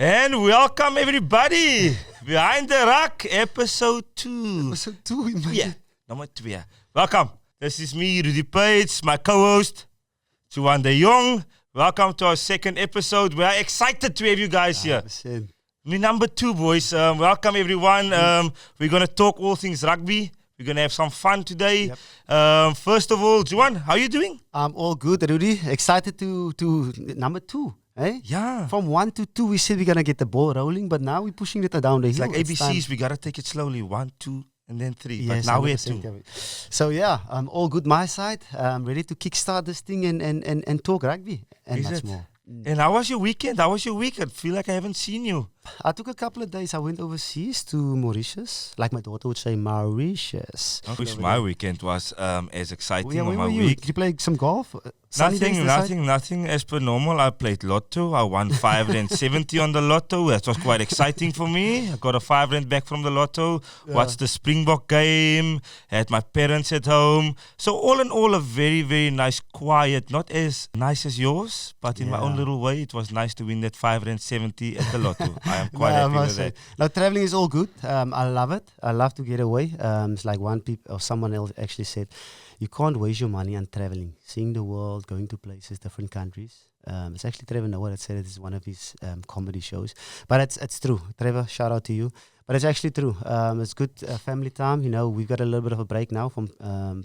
And welcome everybody behind the rock, episode 2. Episode 2, Yeah, number 2. Welcome. This is me, Rudy Paige, my co-host, Juan de Jongh. Welcome to our second episode. We are excited to have you guys here. Me number 2, boys. Welcome everyone. We're gonna talk all things rugby. We're gonna have some fun today. Yep. First of all, Juan, how are you doing? I'm all good, Rudy. Excited to number 2. Eh? Yeah. From 1 to 2, we said we're gonna get the ball rolling, but now we're pushing it down the It's hill. like ABCs. We gotta take it slowly. 1, 2, and then 3. Yes, but now we're at 2. So yeah, I'm all good my side. I'm ready to kickstart this thing and talk rugby and Is much it? more. And how was your weekend? I feel like I haven't seen you. I took a couple of days. I went overseas to Mauritius, like my daughter would say, Mauritius. I wish my weekend was as exciting Where on my were you? week. Did you play some golf? Sunny days this side? Nothing as per normal. I played lotto. I won 570 on the lotto. That was quite exciting for me. I got a 5 rand back from the lotto. Yeah. Watched the Springbok game. Had my parents at home. So all in all, a very, very nice, quiet, not as nice as yours, but in my own little way, it was nice to win that 570 at the lotto. I am quite happy with that. Now traveling is all good. I love it. I love to get away. It's like someone else actually said, you can't waste your money on traveling, seeing the world, going to places, different countries. It's actually Trevor Noah that said it is one of his comedy shows, but it's true. Trevor, shout out to you. But it's actually true. It's good family time. You know, we've got a little bit of a break now from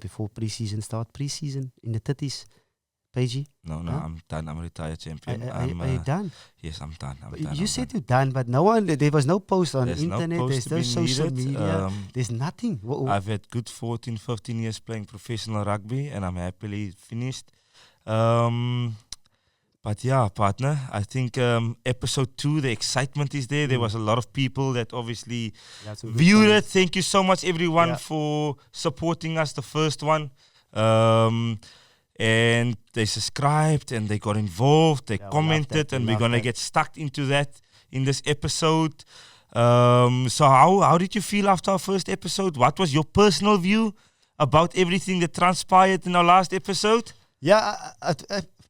before pre-season start. Pre-season in the 30s. Paige? No, Huh? I'm done. I'm a retired champion. Are you done? Yes, I'm done. You said you're done, but no one. There was no post on There's no internet. post There's to no be social needed. media. There's nothing. I've had good 14, 15 years playing professional rugby, and I'm happily finished. But yeah, partner, I think episode 2, the excitement is there. There was a lot of people that obviously viewed it. Thank you so much, everyone, for supporting us, the first one. And they subscribed and they got involved, they commented, and we're going to get stuck into that in this episode. So how did you feel after our first episode? What was your personal view about everything that transpired in our last episode? Yeah,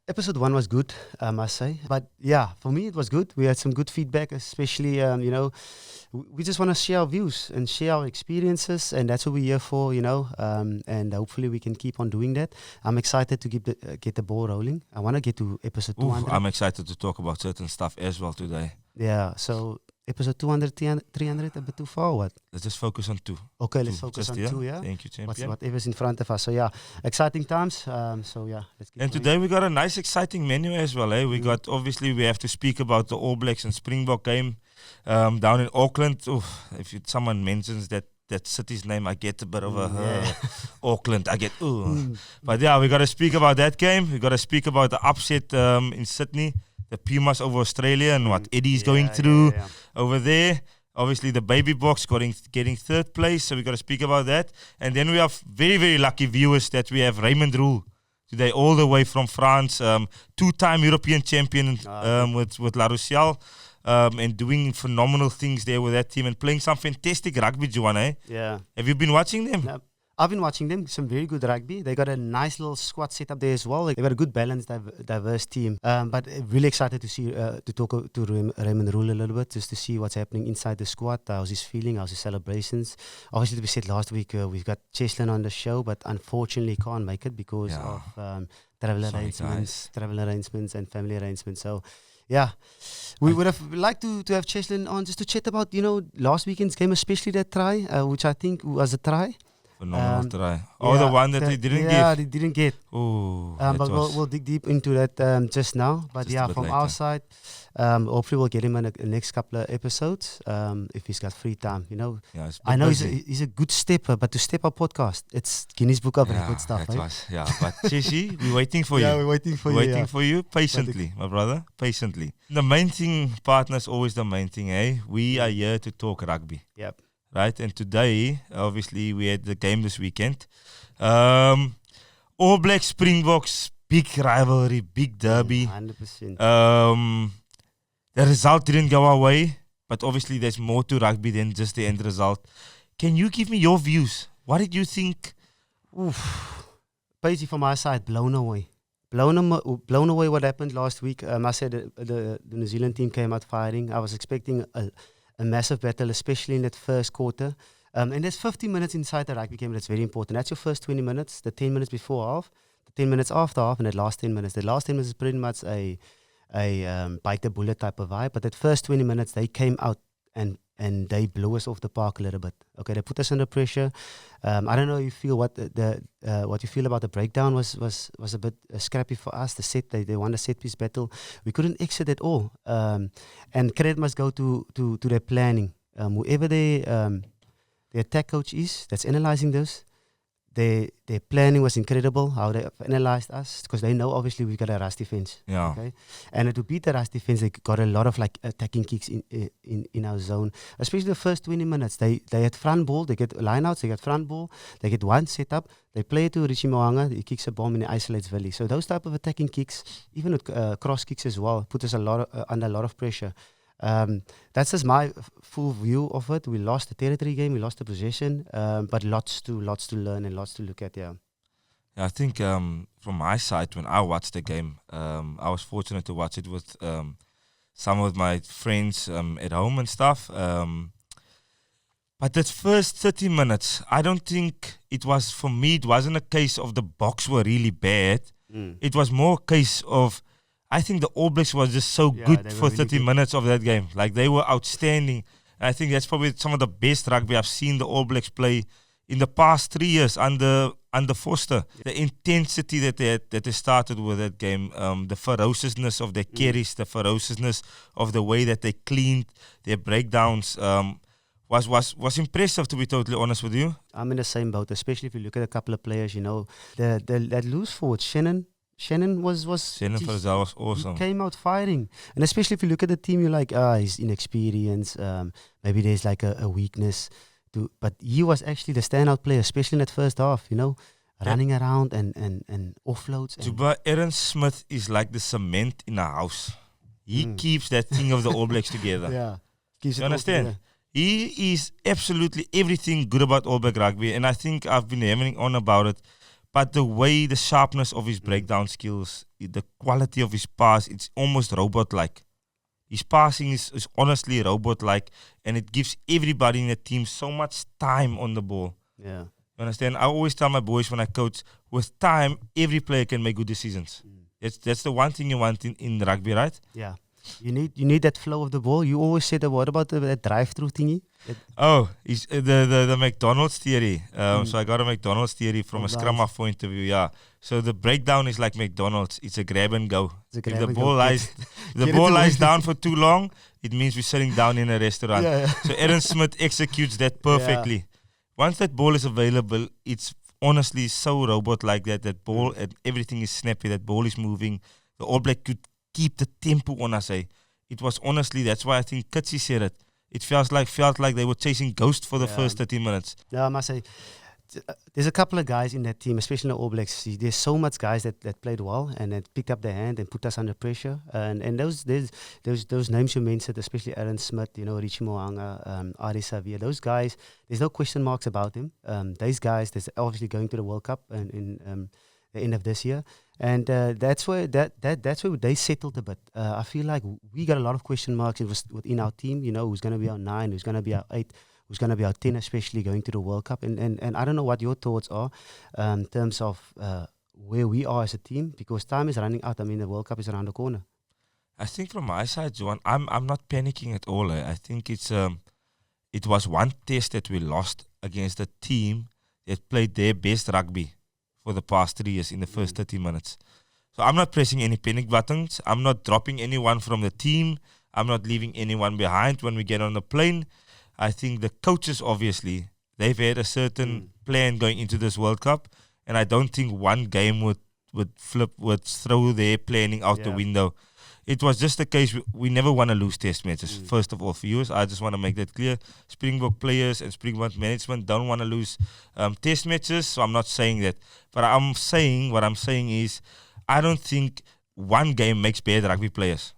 episode 1 was good, I must say. But yeah, for me it was good. We had some good feedback, especially, you know, we just want to share our views and share our experiences, and that's what we're here for, you know, and hopefully we can keep on doing that. I'm excited to get the ball rolling. I want to get to episode 200. I'm excited to talk about certain stuff as well today. Yeah, so episode 200, 300, a bit too far or what? Let's just focus on 2. Okay, let's focus on 2, yeah? Thank you, champion. Whatever's in front of us. So yeah, exciting times. So yeah, let's get And today we got a nice, exciting menu as well. We got, obviously, we have to speak about the All Blacks and Springbok game down in Auckland. If someone mentions that city's name, I get a bit of a Auckland. I get But yeah, we got to speak about that game. We got to speak about the upset in Sydney, the Pumas over Australia, and what Eddie's going through over there. Obviously, the Baby Box getting 3rd place, so we got to speak about that. And then we have very, very lucky viewers that we have Raymond Rhule today, all the way from France, 2-time European champion with La Rochelle. And doing phenomenal things there with that team and playing some fantastic rugby, Juan, eh? Yeah. Have you been watching them? No, I've been watching them. Some very good rugby. They got a nice little squad set up there as well. They got a good balanced, diverse team. But really excited to see to talk to Raymond Rhule a little bit, just to see what's happening inside the squad. How's his feeling? How's his celebrations? Obviously, we said last we've got Cheslin on the show, but unfortunately can't make it because of travel arrangements and family arrangements. So. Yeah, we would have liked to have Cheslin on just to chat about, you know, last weekend's game, especially that try, which I think was a try. Phenomenal try. The one that he didn't get. Yeah, they didn't get. But we'll dig deep into that just now. But just from later. Our side, hopefully we'll get him in the next couple of episodes if he's got free time. You know, I know he's a good stepper, but to step up podcast, it's Guinness Book of Record stuff. But Cheshi, we're waiting for you. Yeah, we're waiting for you. Waiting for you patiently, my brother, patiently. The main thing, partner, is always the main thing, eh? We are here to talk rugby. Yep. Right, and today, obviously, we had the game this weekend. All Black Springboks, big rivalry, big derby. 100%. The result didn't go our way, but obviously there's more to rugby than just the end result. Can you give me your views? What did you think? Paige, from my side, blown away. blown away what happened last week. I said the New Zealand team came out firing. I was expecting a massive battle, especially in that first quarter. And there's 50 minutes inside the rugby game that's very important. That's your first 20 minutes, the 10 minutes before half, the 10 minutes after half, and that last 10 minutes. The last 10 minutes is pretty much a bite the bullet type of vibe. But that first 20 minutes, they came out and they blew us off the park a little bit. Okay, they put us under pressure. I don't know if you feel what you feel about the breakdown was a bit scrappy for us. The set they won the set piece battle. We couldn't exit at all. And credit must go to their planning. Whoever the attack coach is that's analyzing this, their planning was incredible. How they analyzed us, because they know obviously we've got a rush defense. Yeah. Okay, and to beat the rush defense, they got a lot of like attacking kicks in our zone. Especially the first 20 minutes, they had front ball, they get lineouts, they get front ball, they get one setup, they play to Richie Mo'unga, he kicks a bomb and he isolates Valley. So those type of attacking kicks, even with cross kicks as well, put us under a lot of pressure. That's just my full view of it. We lost the territory game, we lost the possession, but lots to learn and lots to look at. Yeah, I think from my side, when I watched the game, I was fortunate to watch it with some of my friends at home and stuff. But that first 30 minutes, I don't think it was, for me, it wasn't a case of the Boks were really bad. It was more a case of, I think the All Blacks was just so good for 30 minutes of that game. Like, they were outstanding. And I think that's probably some of the best rugby I've seen the All Blacks play in the past 3 years under Foster. The intensity that they started with that game, the ferociousness of their carries, the ferociousness of the way that they cleaned their breakdowns, was impressive, to be totally honest with you. I'm in the same boat, especially if you look at a couple of players. You know, that loose forward, Shannon was Frizzell was awesome. He came out firing. And especially if you look at the team, you're like, he's inexperienced. Maybe there's like a weakness. But he was actually the standout player, especially in that first half, you know, running around and offloads. Aaron Smith is like the cement in a house. He keeps that thing of the All Blacks together. Yeah. You understand? He is absolutely everything good about All Black rugby. And I think I've been hammering on about it. But the way, the sharpness of his breakdown skills, the quality of his pass, it's almost robot-like. His passing is honestly robot-like, and it gives everybody in the team so much time on the ball. Yeah. You understand? I always tell my boys when I coach, with time, every player can make good decisions. That's the one thing you want in rugby, right? Yeah. You need that flow of the ball. You always said, what about that drive-through thingy? It's the McDonald's theory. So I got a McDonald's theory from a scrum half point of view. Yeah. So the breakdown is like McDonald's. It's a grab and go. If the ball lies down for too long, it means we're sitting down in a restaurant. Yeah. So Aaron Smith executes that perfectly. Yeah. Once that ball is available, it's honestly so robot-like that ball and everything is snappy. That ball is moving. The All Black could keep the tempo on us. It was honestly, that's why I think Kitsi said it. It felt like they were chasing ghosts for the first 30 minutes. Yeah, I must say, there's a couple of guys in that team, especially in the All Blacks. There's so much guys that played well and that picked up their hand and put us under pressure. And those names you mentioned, especially Aaron Smith, you know, Richie Mo'unga, Ari Savia, those guys, there's no question marks about them. These guys, they're obviously going to the World Cup in the end of this year. And that's where they settled a bit. I feel like we got a lot of question marks within our team. You know, who's going to be our 9, who's going to be our 8, who's going to be our 10, especially going to the World Cup. And I don't know what your thoughts are in terms of where we are as a team, because time is running out. I mean, the World Cup is around the corner. I think from my side, Johan, I'm not panicking at all. I think it was one test that we lost against a team that played their best rugby for the past 3 years in the first 30 minutes. So I'm not pressing any panic buttons. I'm not dropping anyone from the team. I'm not leaving anyone behind when we get on the plane. I think the coaches, obviously, they've had a certain plan going into this World Cup, and I don't think one game would throw their planning out the window. It was just the case, we never want to lose test matches. First of all, for you, I just want to make that clear. Springbok players and Springbok management don't want to lose test matches, so I'm not saying that. But what I'm saying is, I don't think one game makes bad rugby players.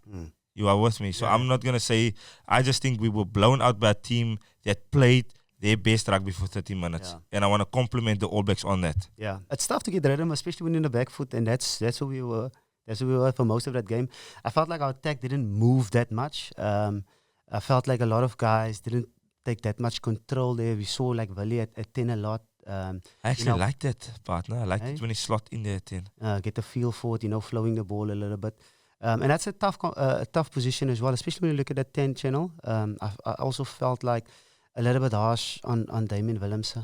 You are with me. So I'm not going to say, I just think we were blown out by a team that played their best rugby for 30 minutes. And I want to compliment the All Blacks on that. Yeah, it's tough to get rhythm, especially when you're in the back foot, and that's where we were. That's where we were for most of that game. I felt like our attack didn't move that much. I felt like a lot of guys didn't take that much control there. We saw like Willie at 10 a lot. I actually like that partner. I like it when he slot in there at 10. Get a feel for it, flowing the ball a little bit. And that's a tough position as well, especially when you look at that 10 channel. I also felt like a little bit harsh on Damian Willemse,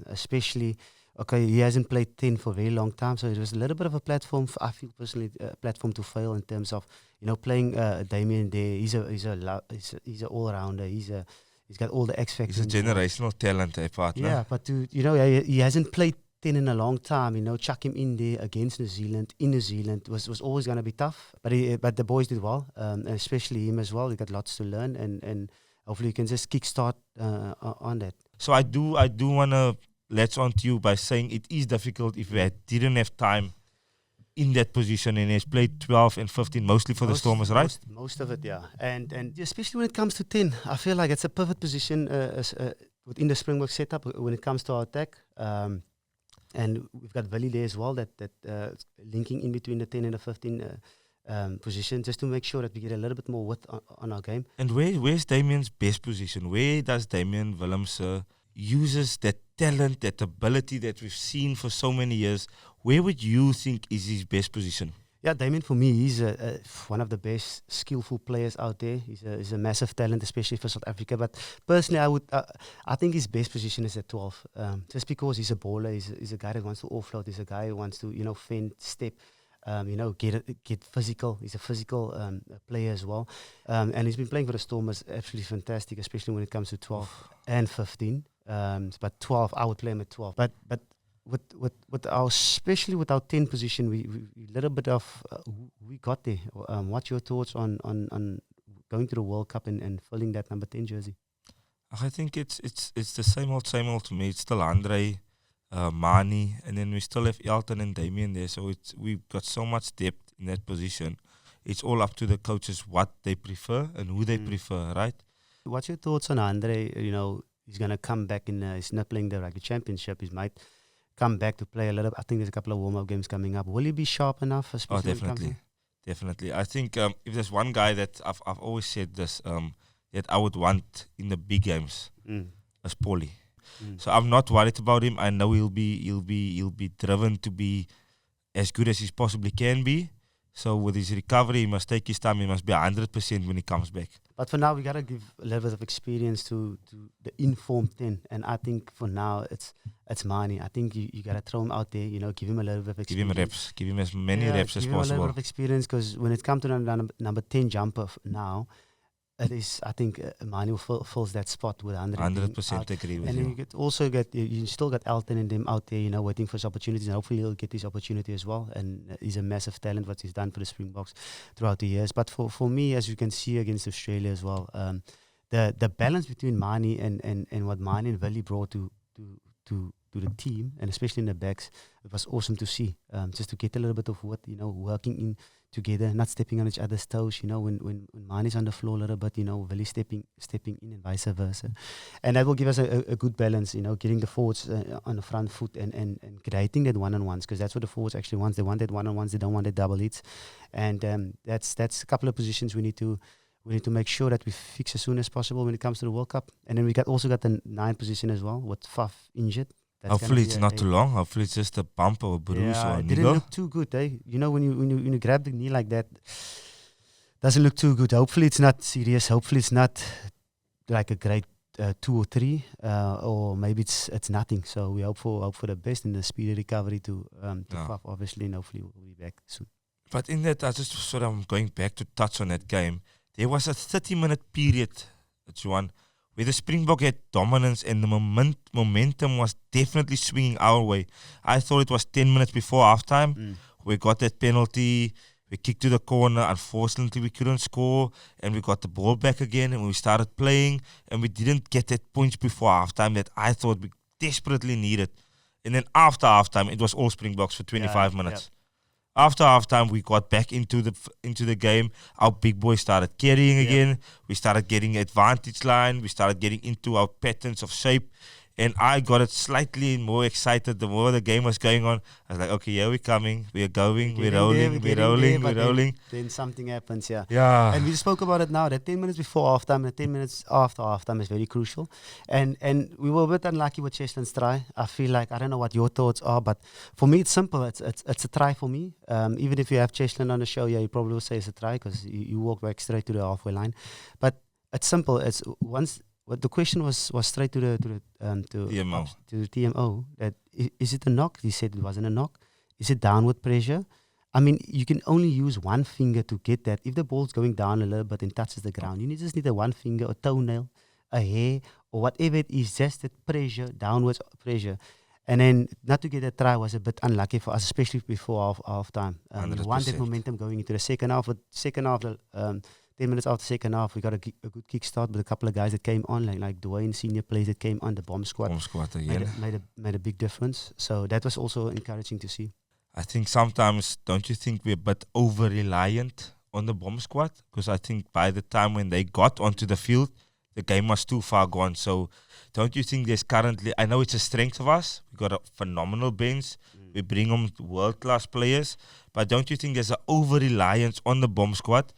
especially. Okay, he hasn't played 10 for a very long time, so it was a little bit of a platform. I feel personally, a platform to fail in terms of playing Damian there. He's a all rounder. He's got all the X factors. He's a generational talent, partner. Yeah, but he hasn't played 10 in a long time. Chuck him in there against New Zealand in New Zealand was always going to be tough. But the boys did well, and especially him as well. He got lots to learn, and hopefully he can just kickstart on that. So I do want to latch on to you by saying it is difficult if we didn't have time in that position, and he's played 12 and 15 mostly for the Stormers, right? Most of it, yeah. And especially when it comes to 10, I feel like it's a pivot position within the Springbok setup when it comes to our attack. And we've got Willie there as well, that linking in between the 10 and the 15 position, just to make sure that we get a little bit more width on our game. And where's Damian's best position? Where does Damian Willemse uses that talent, that ability that we've seen for so many years? Where would you think is his best position? Yeah, Damian, for me, he's one of the best skillful players out there. He's a massive talent, especially for South Africa. But personally, I think his best position is at 12. Just because he's a baller, he's a guy that wants to offload. He's a guy who wants to fend, step, get physical. He's a physical player as well. And he's been playing for the Stormers absolutely fantastic, especially when it comes to 12 and 15. But 12, I would play him at 12. But with our, especially with our 10 position, we little bit of we got there. What's your thoughts on going to the World Cup and filling that number 10 jersey? I think it's the same old to me. It's still Andre, Mani, and then we still have Elton and Damian there. So we've got so much depth in that position. It's all up to the coaches what they prefer and who they prefer, right? What's your thoughts on Andre? He's going to come back he's not playing the Rugby Championship. He might come back to play a little. I think there's a couple of warm-up games coming up. Will he be sharp enough? Oh, definitely. I think if there's one guy that I've always said this, that I would want in the big games, is Paulie. So I'm not worried about him. I know he'll be driven to be as good as he possibly can be. So with his recovery, he must take his time. He must be 100% when he comes back. But for now, we gotta give a level of experience to the informed 10. And I think for now, it's Mani. I think you gotta throw him out there. Give him a little bit of experience. Give him reps. Give him as many reps as possible. Give him a little bit of experience, because when it comes to the number 10 jumper now, it is, I think Mani fills that spot with 100% agree with you. And you could also you still got Elton and them out there, waiting for his opportunities, and hopefully he'll get his opportunity as well. And he's a massive talent, what he's done for the Springboks throughout the years. But for me, as you can see against Australia as well, the balance between Mani and what Mani and Willie brought to the team, and especially in the backs, it was awesome to see. Just to get a little bit of what, working in together, not stepping on each other's toes, when Mani's on the floor a little bit, Willie stepping in and vice versa. And that will give us a good balance, getting the forwards on the front foot and creating that one-on-ones, because that's what the forwards actually want. They want that one-on-ones, they don't want that double hits. And that's a couple of positions we need to make sure that we fix as soon as possible when it comes to the World Cup. And then we also got the 9 position as well, with Faf injured. Hopefully it's not too long. Hopefully it's just a bump or a bruise or a it didn't look too good, eh? When you grab the knee like that, doesn't look too good. Hopefully it's not serious. Hopefully it's not like a grade 2 or 3, or maybe it's nothing. So we hope for the best and the speedy recovery to Faf, obviously, and hopefully we'll be back soon. But in that, I just sort of going back to touch on that game. There was a 30-minute period, Juan, where the Springbok had dominance and the momentum was definitely swinging our way. I thought it was 10 minutes before halftime. We got that penalty. We kicked to the corner. Unfortunately, we couldn't score, and we got the ball back again, and we started playing, and we didn't get that points before halftime that I thought we desperately needed. And then after halftime, it was all Springboks for 25 minutes. After halftime, we got back into the game. Our big boys started carrying again. We started getting advantage line. We started getting into our patterns of shape. And I got it slightly more excited the more the game was going on. I was like, okay, yeah, we're coming. We're going. We're rolling. Then something happens, yeah. Yeah. And we spoke about it now, that 10 minutes before halftime and 10 minutes after halftime is very crucial. And we were a bit unlucky with Cheslein's try. I feel like, I don't know what your thoughts are, but for me, it's simple. It's a try for me. Even if you have Cheslein on the show, yeah, you probably will say it's a try because you walk back straight to the halfway line. But it's simple. It's once... But the question was straight to the TMO that is it a knock? He said it wasn't a knock. Is it downward pressure? I mean, you can only use one finger to get that. If the ball's going down a little bit and touches the ground, you just need a one finger, a toenail, a hair, or whatever it is, just that pressure, downwards pressure. And then not to get a try was a bit unlucky for us, especially before half time. We wanted momentum going into the second half. But second half, 10 minutes after second half, we got a good kickstart with a couple of guys that came on, like Dwayne, senior players that came on, the bomb squad. Made a big difference. So that was also encouraging to see. I think sometimes, don't you think we're a bit over-reliant on the bomb squad? Because I think by the time when they got onto the field, the game was too far gone. So don't you think there's currently, I know it's a strength of us, we got a phenomenal bench, we bring on world-class players, but don't you think there's an over-reliance on the bomb squad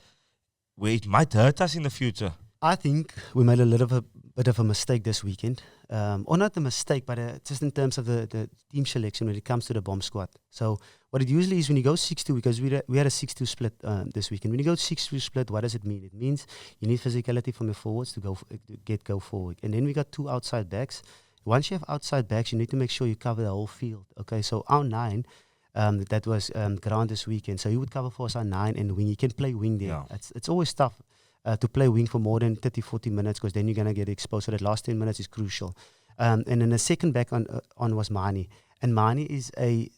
where it might hurt us in the future? I think we made a bit of a mistake this weekend. Or not a mistake, but just in terms of the team selection when it comes to the bomb squad. So what it usually is when you go 6-2, because we had a 6-2 split this weekend. When you go 6-2 split, what does it mean? It means you need physicality from your forwards to go forward. And then we got 2 outside backs. Once you have outside backs, you need to make sure you cover the whole field. Okay, so our 9... that was Grant this weekend. So he would cover for us on 9 and wing. You can play wing there. Yeah. It's always tough to play wing for more than 30, 40 minutes because then you're going to get exposed. So that last 10 minutes is crucial. And then the second back on was Mani. And Mani is a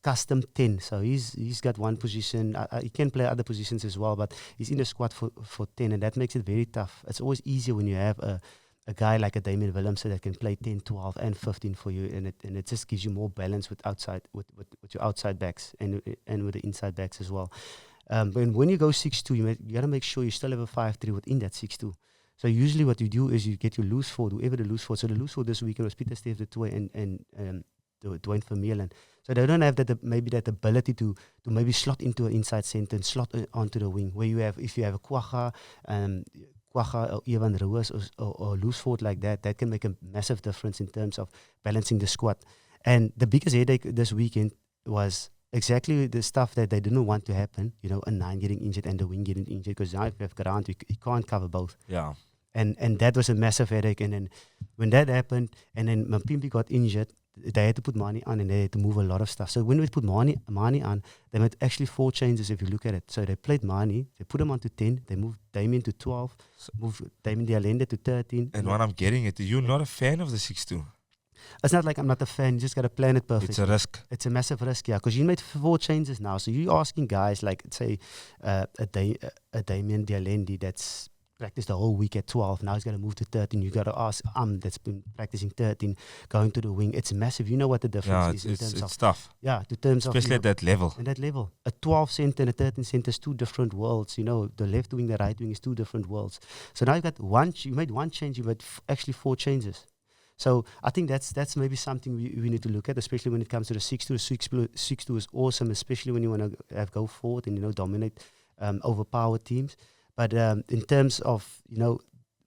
custom 10. So he's got one position. He can play other positions as well, but he's in the squad for 10, and that makes it very tough. It's always easier when you have a guy like a Damien Willemse that can play 10, 12, and 15 for you, and it just gives you more balance with your outside backs and with the inside backs as well. But when you go 6-2, you got to make sure you still have a 5-3 within that 6-2. So usually what you do is you get your loose forward, whoever the loose forward. So the loose forward this weekend was Peter Steve de Toey and Dwayne Vermeulen. So they don't have that ability to maybe slot into an inside centre and slot onto the wing where if you have a Quagga, or Evan Ruas or loose forward like that can make a massive difference in terms of balancing the squad. And the biggest headache this weekend was exactly the stuff that they didn't want to happen, a 9 getting injured and the wing getting injured, because now if you have Grant, you can't cover both. Yeah. And that was a massive headache. And then when that happened, and then Mpimpi got injured, they had to put Mani on and they had to move a lot of stuff. So when we put Mani on, they made actually 4 changes if you look at it. So they played Mani, they put him on to 10, they moved Damien to 12, moved Damien Dialende to 13. And what I'm getting at, you're not a fan of the 6-2? It's not like I'm not a fan, you just got to plan it perfectly. It's a risk. It's a massive risk, yeah, because you made 4 changes now. So you're asking guys like, say, a Damien Dialende that's practiced the whole week at 12. Now he's got to move to 13. You got to ask that's been practicing 13, going to the wing. It's massive. You know what the difference is. It's tough. Yeah, to terms of... Especially at that level. At that level. A 12 centre and a 13 centre is 2 different worlds. The left wing, the right wing is 2 different worlds. So now you made 1 change, you made actually 4 changes. So I think that's maybe something we need to look at, especially when it comes to the 6-2. 6-2 is awesome, especially when you want to go forward and, dominate, overpower teams. But in terms of,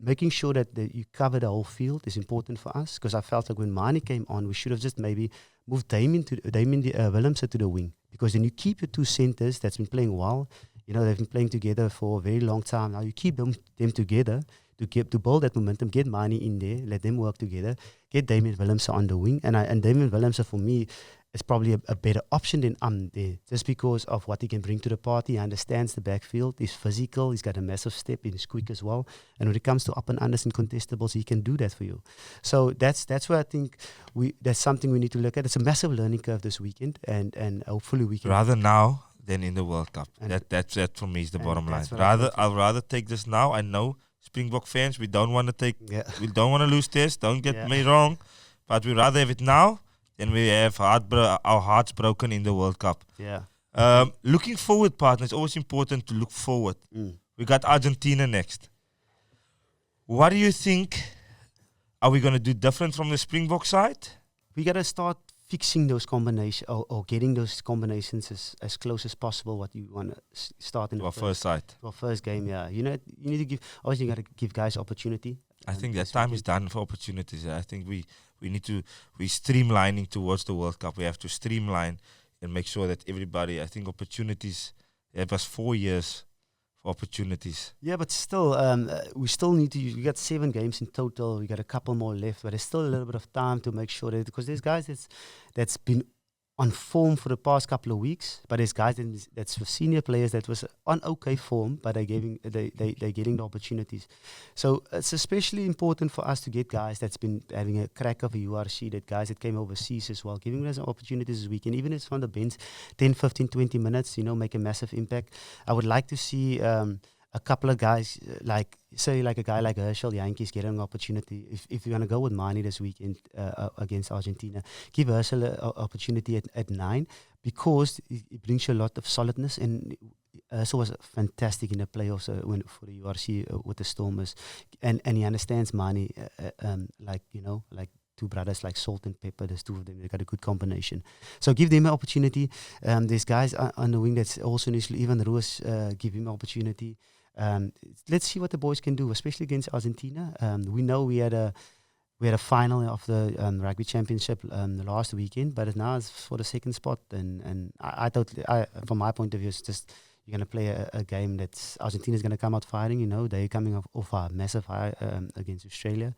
making sure that you cover the whole field is important for us, because I felt like when Mani came on, we should have just maybe moved Damien Willemse to the wing, because then you keep your 2 centres that's been playing well. They've been playing together for a very long time now. You keep them together to build that momentum, get Mani in there, let them work together, get Damien Willemse on the wing. And Damien Willemse, for me, is probably a better option than there, just because of what he can bring to the party. He understands the backfield, he's physical, he's got a massive step, he's quick as well. And when it comes to up and unders and contestables, he can do that for you. So that's where I think that's something we need to look at. It's a massive learning curve this weekend, and hopefully we can... Rather now than in the World Cup. That for me is the bottom line. I'll rather take this now. I know Springbok fans, we don't want to lose this, don't get me wrong, but we rather have it now than we have our hearts broken in the World Cup. Yeah. Looking forward, partner, it's always important to look forward. We got Argentina next. What do you think? Are we going to do different from the Springbok side? We got to start fixing those combinations or getting those combinations as close as possible. What you want to start in our first side. Our first game, yeah. You need to give. Obviously, you got to give guys opportunity. I think that time is done for opportunities. I think we're streamlining towards the World Cup. We have to streamline and make sure that everybody. I think opportunities. It was 4 years for opportunities. Yeah, but still, we still need to. We got 7 games in total. We got a couple more left, but there's still a little bit of time to make sure that, because there's guys that's been on form for the past couple of weeks, but there's guys that's for senior players that was on okay form, but they're getting the opportunities. So it's especially important for us to get guys that's been having a crack of a URC, that guys that came overseas as well, giving us opportunities this weekend, even if it's on the bench, 10, 15, 20 minutes, make a massive impact. I would like to see a couple of guys, like a guy like Herschel Yankees getting an opportunity. If you're going to go with Mani this weekend against Argentina, give Herschel an opportunity at 9, because it brings you a lot of solidness. And Herschel was fantastic in the playoffs for the URC with the Stormers, and he understands Mani, like two brothers like salt and pepper. There's 2 of them. They got a good combination. So give them an opportunity. There's guys on the wing that's also initially, even Ruas, give him an opportunity. Let's see what the boys can do, especially against Argentina. We know we had a final of the rugby championship last weekend, but now it's for the second spot. And I from my point of view, it's just you're going to play a game that's Argentina's going to come out fighting. They're coming off a massive high against Australia,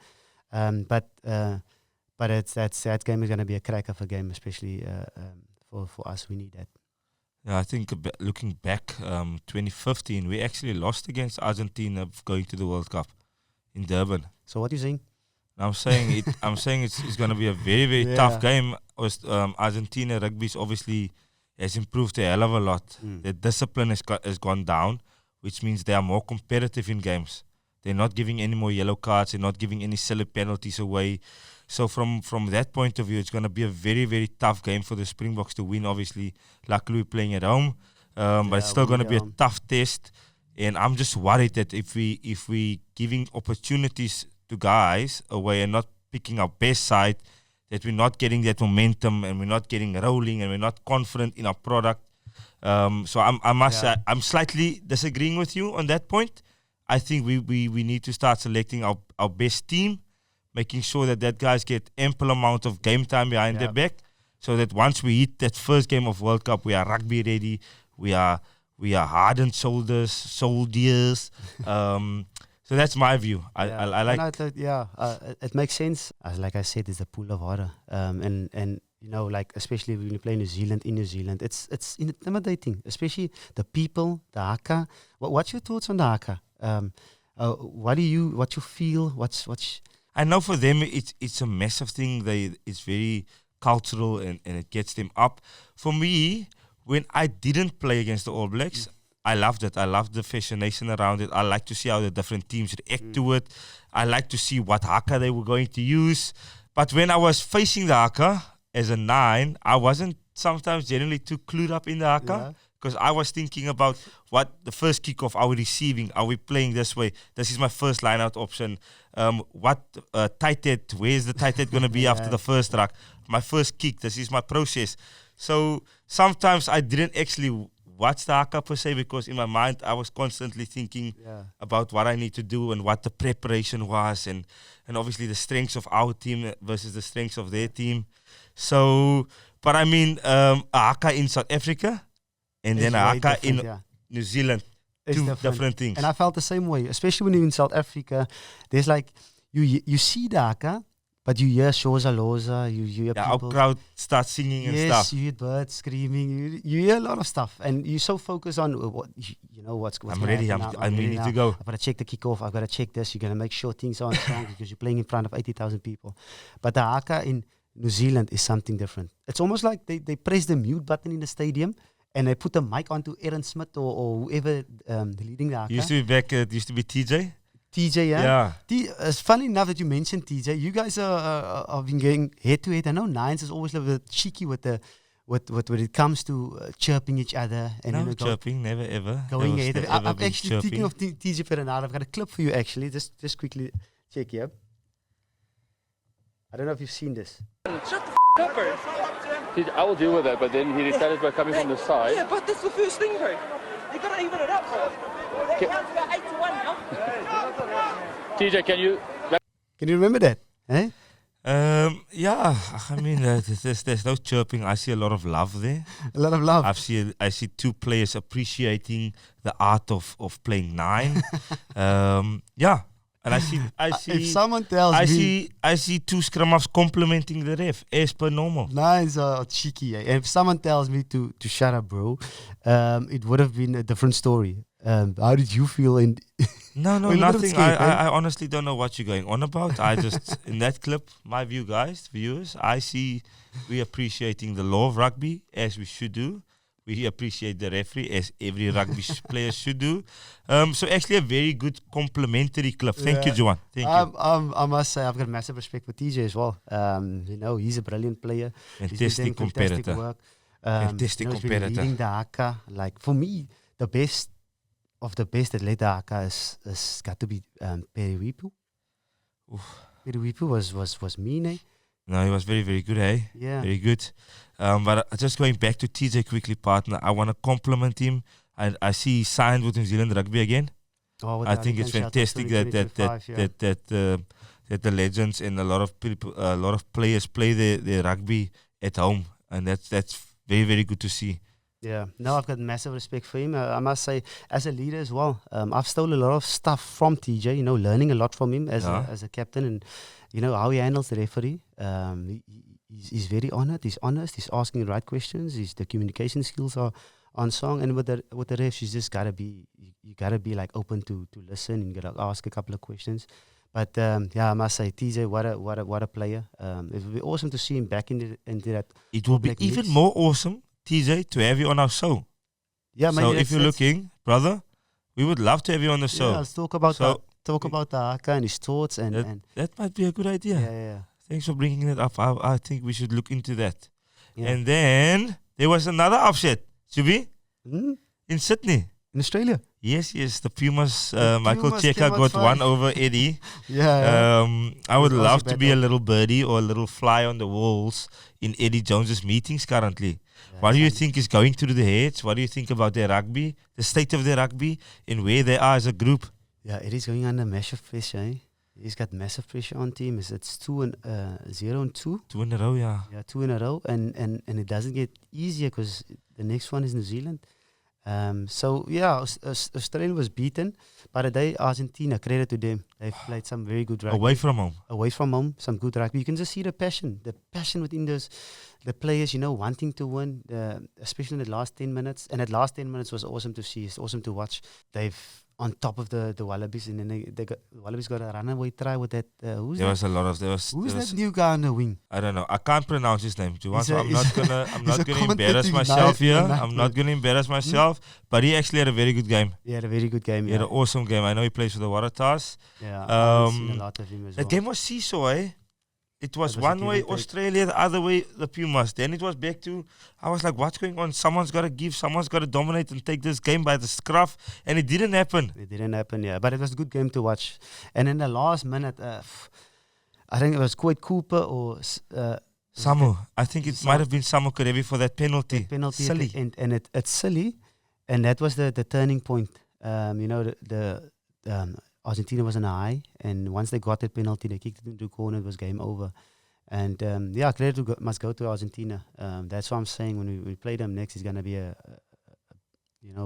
but that game is going to be a crack of a game, especially for us. We need that. Yeah, I think looking back, 2015, we actually lost against Argentina going to the World Cup in Durban. So what are you saying? I'm saying it's going to be a very, very tough game. Argentina rugby obviously has improved a hell of a lot. Their discipline has gone down, which means they are more competitive in games. They're not giving any more yellow cards. They're not giving any silly penalties away. So from that point of view, it's going to be a very, very tough game for the Springboks to win. Obviously, luckily we're playing at home, but it's still going to be a tough test. And I'm just worried that if we giving opportunities to guys away and not picking our best side, that we're not getting that momentum and we're not getting rolling and we're not confident in our product. So I must say I'm slightly disagreeing with you on that point. I think we need to start selecting our best team, making sure that guys get ample amount of game time behind their back, so that once we hit that first game of World Cup, we are rugby ready. We are hardened soldiers. So that's my view. I like. It makes sense. Like I said, it's a pool of water, and like especially when you play New Zealand in New Zealand, it's intimidating. Especially the people, the haka. What's your thoughts on the haka? What you feel? What's I know for them it's a massive thing. It's very cultural and it gets them up. For me, when I didn't play against the All Blacks, I loved it. I loved the fascination around it. I like to see how the different teams react to it. I like to see what haka they were going to use. But when I was facing the haka as a 9, I wasn't sometimes generally too clued up in the haka. Because I was thinking about what the first kickoff are we receiving? Are we playing this way? This is my first line-out option. What tight head? Where's the tight head going to be after the first ruck? My first kick. This is my process. So sometimes I didn't actually watch the haka per se, because in my mind I was constantly thinking about what I need to do and what the preparation was, and obviously the strengths of our team versus the strengths of their team. So, but I mean, a haka in South Africa and then a haka in New Zealand, two different things. And I felt the same way, especially when you're in South Africa. There's like, you see the haka, but you hear Shoza Loza, you hear people. Our crowd starts singing and stuff. Yes, you hear birds screaming, you hear a lot of stuff. And you're so focused on what's I'm ready, I'm ready to go. I've got to check the kickoff, I've got to check this. You're going to make sure things aren't strong because you're playing in front of 80,000 people. But the haka in New Zealand is something different. It's almost like they press the mute button in the stadium and they put the mic onto Aaron Smith or whoever leading the haka. Used to be back, it used to be TJ. TJ, yeah. It's funny enough that you mentioned TJ. You guys have been going head to head. I know Nines is always a little bit cheeky with the when it comes to chirping each other and No chirping, never ever. going There was ahead. never I'm been actually chirping. thinking of TJ Perenara. I've got a clip for you actually. Just quickly check here. I don't know if you've seen this. Shut the up, bro. I will deal with that, but then he decided by coming from the side. Yeah, but that's the first thing, bro. You gotta even it up, bro. It counts about 8-1 now. TJ, can you... Can you remember that? Eh? Yeah, I mean, there's no chirping. I see a lot of love there. A lot of love. I see two players appreciating the art of playing 9. Yeah, and I see. If someone tells me, I see two scrum halves complimenting the ref as per normal. nines are cheeky. Eh? If someone tells me to shut up, bro, it would have been a different story. How did you feel in? No, Were you a little nothing. scared, I honestly don't know what you're going on about. I just in that clip, my view, viewers, I see we appreciating the law of rugby as we should do. We appreciate the referee as every rugby player should do. So actually a very good complimentary clip. Thank you, Juan. Thank you. I must say I've got massive respect for TJ as well. You know, he's a brilliant player. Fantastic competitor. Work. Fantastic he's been competitor. leading the haka. Like for me, the best of the best that led the haka is got to be Periwipu. Periwipu was mean, eh? No, he was very, very good, eh? Yeah. Very good. But just going back to TJ quickly, partner, I want to compliment him. I see he signed with New Zealand Rugby again. Oh, I think it's fantastic that the legends and a lot of people, a lot of players play their rugby at home, and that's very, very good to see. Yeah, no, I've got massive respect for him. I must say, as a leader as well, I've stolen a lot of stuff from TJ. You know, learning a lot from him as a captain, and you know how he handles the referee. He's very honoured. He's honest. He's asking the right questions. The communication skills are on song. And with the refs, you just gotta be like open to listen and gotta ask a couple of questions. But yeah, I must say, TJ, what a player. It would be awesome to see him back into that. It will be even more awesome, TJ, to have you on our show. Yeah, so if you're looking, brother, we would love to have you on the show. Yeah, let's talk about the haka and his thoughts and that might be a good idea. Yeah. Thanks for bringing that up. I think we should look into that. Yeah. And then there was another upset, Subi, in Sydney. In Australia. Yes. The Pumas, Michael Pumas Cheika got one over Eddie. Yeah. I would love to be a little birdie or a little fly on the walls in Eddie Jones's meetings currently. Yeah, what do you think is going through the heads? What do you think about their rugby, the state of their rugby, and where they are as a group? Yeah, Eddie's going under massive pressure. Eh? He's got massive pressure on team. It's 2-0 and 2. 2 in a row, yeah. Yeah, 2 in a row, and it doesn't get easier because the next one is New Zealand. So yeah, Australia was beaten, but today Argentina, credit to them. They've played some very good rugby. Away from home, some good rugby. You can just see the passion within the players, you know, wanting to win, especially in the last 10 minutes. And that last 10 minutes was awesome to see. It's awesome to watch. They've on top of the Wallabies, and then the Wallabies got a runaway try with that. Who's that new guy on the wing? I don't know. I can't pronounce his name. I'm not gonna embarrass myself. But he actually had a very good game. He had a very good game. He had an awesome game. I know he plays for the Waratahs. Yeah, I've seen a lot of him as well. The game was seesaw, eh? It was one way Australia, the other way the Pumas. Then it was back to, I was like, what's going on? Someone's got to give, someone's got to dominate and take this game by the scruff. And it didn't happen. Yeah. But it was a good game to watch. And in the last minute, I think it was Coit Cooper or... Samu. I think it might have been Samu Karevi for that penalty. Silly. And it's silly. And that was the turning point. You know, the Argentina was on a high, and once they got that penalty, they kicked it into the corner. It was game over, and credit must go to Argentina. That's what I'm saying. When we play them next, it's gonna be a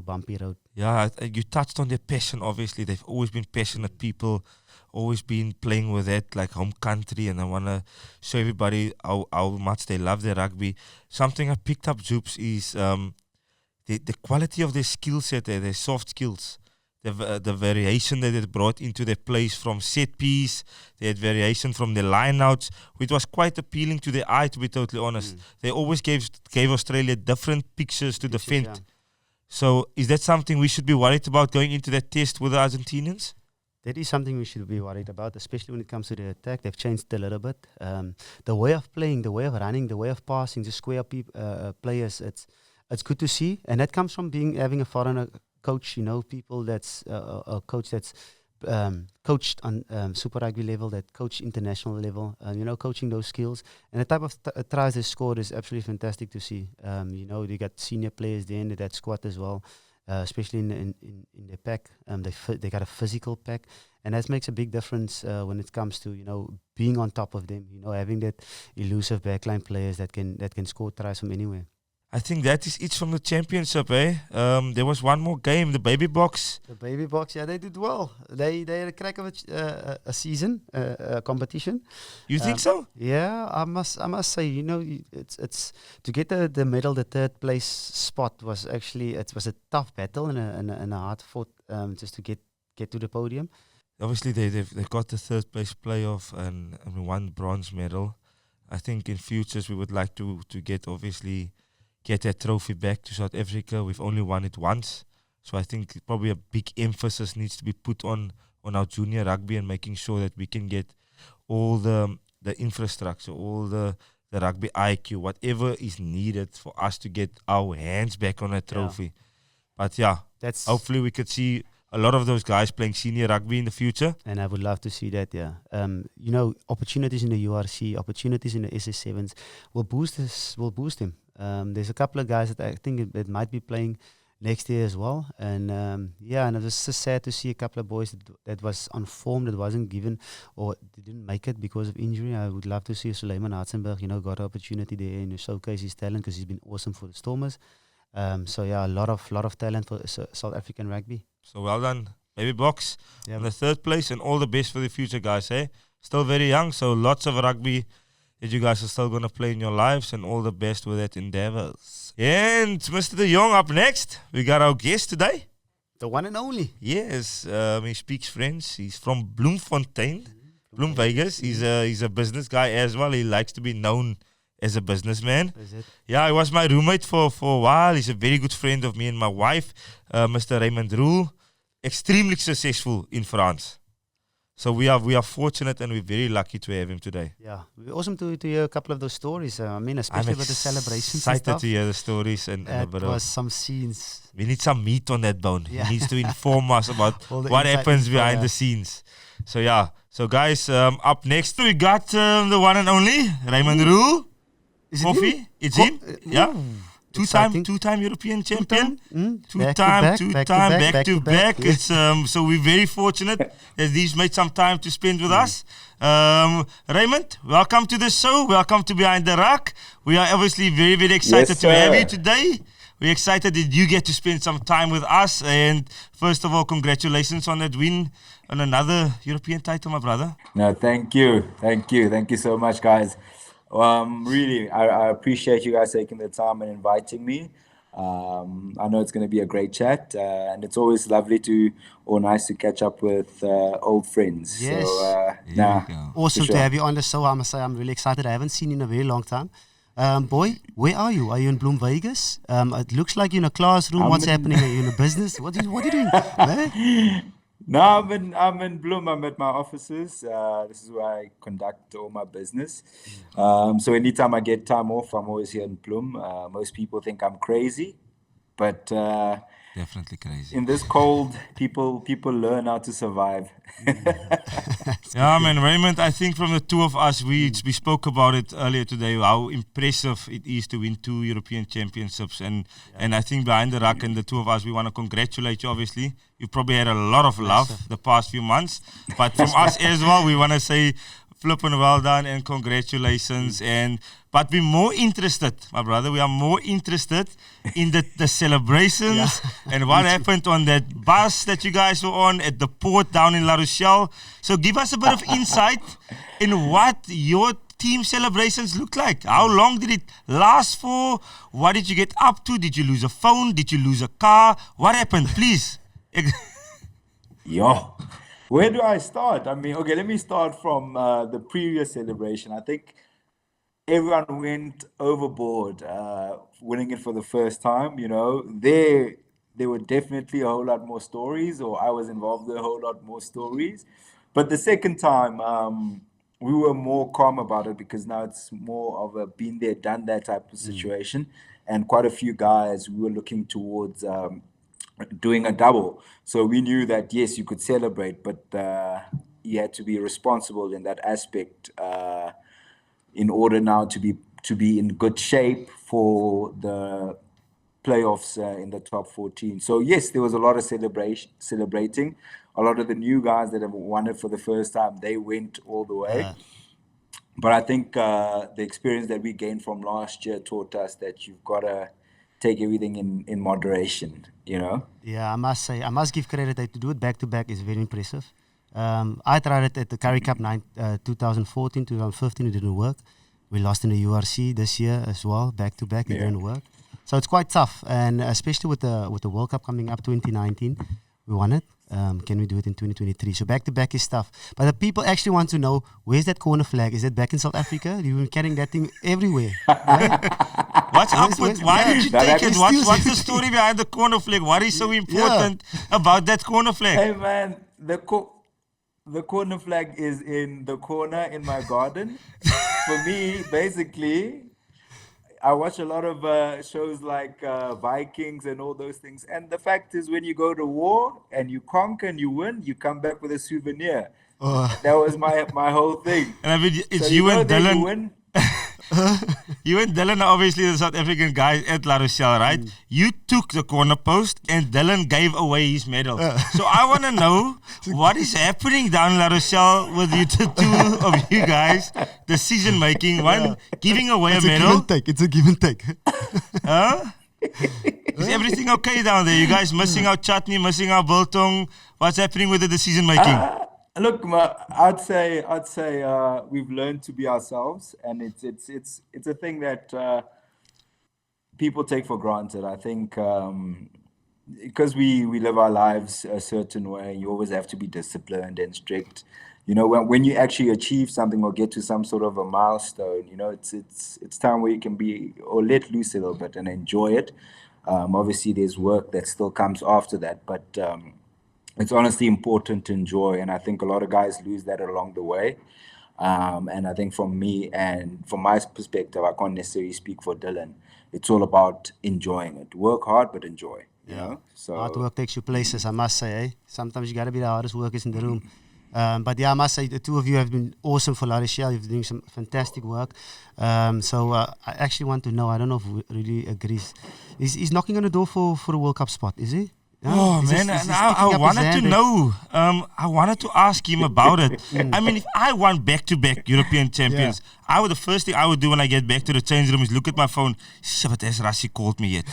bumpy road. Yeah, you touched on their passion. Obviously, they've always been passionate people, always been playing with that like home country, and I wanna show everybody how much they love their rugby. Something I picked up, Zoops, is the quality of their skill set, their soft skills. The variation that they brought into their plays from set piece, they had variation from their line-outs, which was quite appealing to the eye, to be totally honest. They always gave Australia different pictures to defend. Yeah. So is that something we should be worried about going into that test with the Argentinians? That is something we should be worried about, especially when it comes to the attack. They've changed a little bit. The way of playing, the way of running, the way of passing, to square players. It's good to see, and that comes from having a foreigner coach. People that's a coach that's coached on Super Rugby level, that coach international level. Coaching those skills and the type of tries they scored is absolutely fantastic to see. They got senior players there in that squad as well. Especially in the pack, they got a physical pack, and that makes a big difference when it comes to being on top of them. Having that elusive backline players that can score tries from anywhere. I think that is it from the championship, eh? There was one more game, the Baby Boks. The Baby Boks, yeah, they did well. They had a crack of a season, competition. You think so? Yeah, I must say, it's to get the medal, the third place spot was actually a tough battle and a hard fought just to get to the podium. Obviously, they've got the third place playoff and one bronze medal. I think in futures we would like to get that trophy back to South Africa. We've only won it once. So I think probably a big emphasis needs to be put on our junior rugby and making sure that we can get all the infrastructure, all the rugby IQ, whatever is needed for us to get our hands back on a trophy. Yeah. But hopefully we could see a lot of those guys playing senior rugby in the future. And I would love to see that, yeah. Opportunities in the URC, opportunities in the SS7s will boost them. There's a couple of guys that I think it might be playing next year as well. And and it was just sad to see a couple of boys that was on form that wasn't given or didn't make it because of injury. I would love to see Suleiman Hartzenberg, got an opportunity there and showcase his talent because he's been awesome for the Stormers. A lot of talent for South African rugby. So well done, Baby Boks, on the third place, and all the best for the future, guys. Still very young, so lots of rugby that you guys are still going to play in your lives, and all the best with that endeavors. And Mr. De Jongh up next. We got our guest today. The one and only. Yes, he speaks French. He's from Bloemfontein, Vegas. He's a business guy as well. He likes to be known as a businessman. Is it? Yeah, he was my roommate for a while. He's a very good friend of me and my wife, Mr. Raymond Rhule. Extremely successful in France. So we are fortunate and we're very lucky to have him today. Yeah, awesome to hear a couple of those stories. Especially with the celebrations and excited stuff. to hear the stories and It was some scenes. We need some meat on that bone. Yeah. He needs to inform us about what happens behind the scenes. So guys, up next we got the one and only Raymond Rhule. Is Coffee, it's him. Yeah. Two-time European champion. Two-time, back to back. It's so we're very fortunate that he's made some time to spend with us. Raymond, welcome to the show. Welcome to Behind the Ruck. We are obviously very, very excited to have you today. We're excited that you get to spend some time with us. And first of all, congratulations on that win on another European title, my brother. No, thank you so much, guys. Really, I appreciate you guys taking the time and inviting me. I know it's going to be a great chat, and it's always lovely or nice to catch up with old friends. Yes. So, awesome sure. to have you on the show. I must say I'm really excited. I haven't seen you in a very long time. Boy, where are you? Are you in Bloem Vegas? It looks like you're in a classroom. What's happening? Are you in a business? What are you doing? No, I'm in Bloem. I'm at my offices. This is where I conduct all my business. So anytime I get time off, I'm always here in Bloem. Most people think I'm crazy, but definitely crazy. In this cold, people learn how to survive. Yeah, man, Raymond, I think from the two of us, we spoke about it earlier today, how impressive it is to win 2 European championships. And I think Behind the Ruck and the two of us, we want to congratulate you, obviously. You probably had a lot of love the past few months. But from us as well, we want to say flippin' well done and congratulations. But we're more interested, my brother, we are more interested in the celebrations and what happened on that bus that you guys were on at the port down in La Rochelle. So give us a bit of insight in what your team celebrations look like. How long did it last for? What did you get up to? Did you lose a phone? Did you lose a car? What happened? Please. Yo, where do I start? I mean, okay, let me start from the previous celebration. I think everyone went overboard, winning it for the first time. You know, there were definitely a whole lot more stories, or I was involved in a whole lot more stories. But the second time, we were more calm about it because now it's more of a been there, done that type of situation. And quite a few guys, we were looking towards doing a double. So we knew that, yes, you could celebrate, but you had to be responsible in that aspect in order now to be in good shape for the playoffs in the top 14. So yes, there was a lot of celebrating. A lot of the new guys that have won it for the first time, they went all the way. But I think the experience that we gained from last year taught us that you've got to take everything in moderation, you know? Yeah, I must say, I must give credit that to do it back to back is very impressive. I tried it at the Curry Cup 2014, 2015, it didn't work. We lost in the URC this year as well, back to back, it didn't work. So it's quite tough, and especially with the World Cup coming up 2019, we won it. Can we do it in 2023? So back to back is tough. But the people actually want to know, where's that corner flag? Is it back in South Africa? You've been carrying that thing everywhere. Right? What's up with, why did you take it? What's the story behind the corner flag? What is so important about that corner flag? Hey man, the corner flag is in the corner in my garden. For me, basically, I watch a lot of shows like Vikings and all those things. And the fact is, when you go to war and you conquer and you win, you come back with a souvenir. That was my whole thing. And I mean, it's so you and Dylan. You win. You and Dylan are obviously the South African guys at La Rochelle, right? You took the corner post and Dylan gave away his medal. So I want to know what is happening down in La Rochelle with you, the two of you guys, decision making, one giving away It's a medal. It's a give and take. Huh? Is everything okay down there? You guys missing out chutney, missing out biltong? What's happening with the decision making? Look, I'd say we've learned to be ourselves, and it's a thing that people take for granted. I think because we live our lives a certain way, you always have to be disciplined and strict. You know, when you actually achieve something or get to some sort of a milestone, you know, it's time where you can be or let loose a little bit and enjoy it. Obviously, there's work that still comes after that, but it's honestly important to enjoy, and I think a lot of guys lose that along the way. And I think from me and from my perspective, I can't necessarily speak for Dylan. It's all about enjoying it. Work hard, but enjoy. You know. So hard work takes you places, I must say. Eh? Sometimes you gotta be the hardest workers in the room. But yeah, I must say the two of you have been awesome for La Rochelle. You've been doing some fantastic work. So I actually want to know. I don't know if Rudy agrees. He's knocking on the door for a World Cup spot, is he? Oh man, I wanted to know. I wanted to ask him about it. I mean, if I won back-to-back European champions, the first thing I would do when I get back to the change room is look at my phone. But has Rassie called me yet?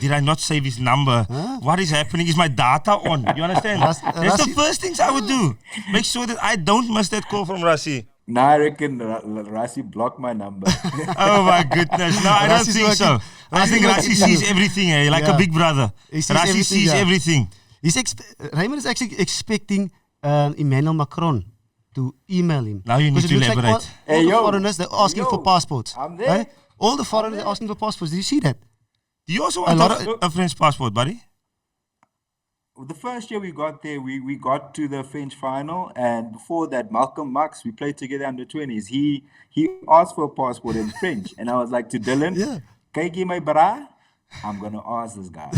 Did I not save his number? What is happening? Is my data on? You understand? That's the first things I would do. Make sure that I don't miss that call from Rassie. Now I reckon Rassie blocked my number. Oh my goodness! No, I don't think so. I think Rassie sees everything, like a big brother. Rassie sees everything. Raymond is actually expecting Emmanuel Macron to email him. Now you need to elaborate. Like all the foreigners, they're asking for passports. I'm there. Right? All the foreigners are asking for passports. Did you see that? Do you also want a French passport, buddy? The first year we got there, we got to the French final, and before that, Malcolm Max, we played together under 20s. He asked for a passport in French, and I was like to Dylan, "Kijk my bra, I'm gonna ask this guy."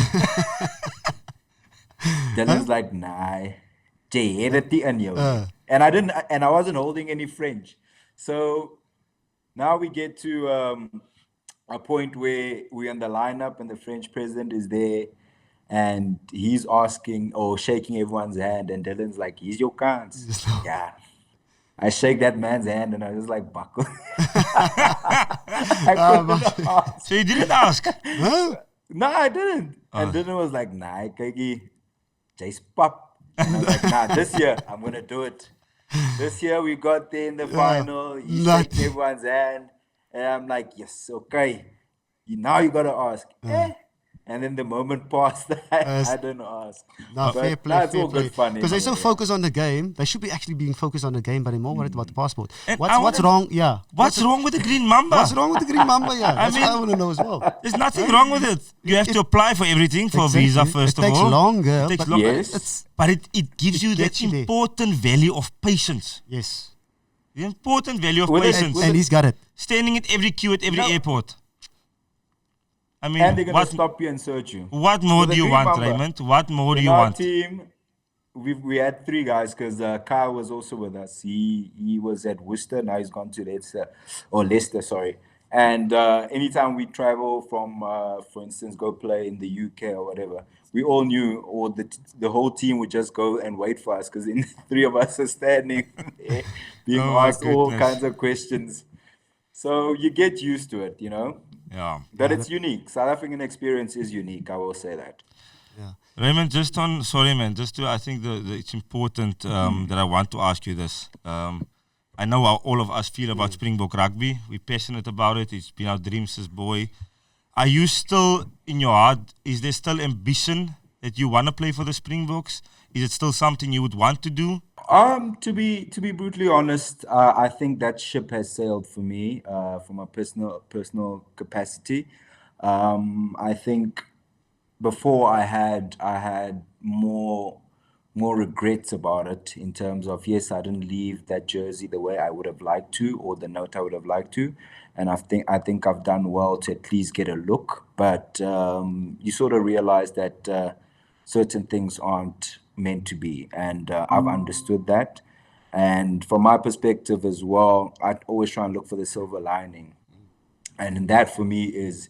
Dylan's like, "Nah, and I wasn't holding any French. So now we get to a point where we're in the lineup, and the French president is there. And he's asking or shaking everyone's hand, and Dylan's like, "Here's your chance." Yeah. I shake that man's hand, and I was like, buckle. So you didn't ask? No, I didn't. And Dylan was like, "Nah, Kiki, Jace pop." And I was like, "Nah, this year, I'm going to do it." This year, we got there in the final. He shook everyone's hand. And I'm like, "Yes, okay. Now you got to ask." and then the moment passed, I didn't ask. No, But fair play, it's all good fun. Because they're so anyway, focused on the game. They should be actually being focused on the game, but they're more worried about the passport. And What's wrong? Yeah. What's wrong with the Green Mamba? What's wrong with the Green Mamba? Yeah, that's what I want to know as well. There's nothing wrong with it. You have to apply for everything, for a visa Exactly. first It of takes all. longer, It takes but longer. Yes. But it gives you that gets you there. important value of patience. Yes. The important value of With it- patience. And he's got it. Standing at every queue at every airport. I mean, and they're gonna what, stop you and search you. what more With do the you Green want, Mamba, Raymond? What more do In you our want? team, we had 3 guys because Kyle was also with us. He was at Worcester. Now he's gone to Leicester, sorry. And anytime we travel from, for instance, go play in the UK or whatever, we all knew, or the whole team would just go and wait for us because 3 of us are standing there being Oh my asked all goodness. kinds of questions. So you get used to it, Yeah. But it's unique. South African experience is unique. I will say that. Raymond, I think it's important that I want to ask you this. I know how all of us feel about Springbok rugby. We're passionate about it. It's been our dream since boy. Are you still, in your heart, is there still ambition that you want to play for the Springboks? Is it still something you would want to do? To be brutally honest, I think that ship has sailed for me, from a personal capacity. I think before I had more regrets about it in terms of, yes, I didn't leave that jersey the way I would have liked to, or the note I would have liked to, and I think I've done well to at least get a look. But you sort of realize that certain things aren't meant to be, and I've understood that. And from my perspective as well, I always try and look for the silver lining, and that for me is,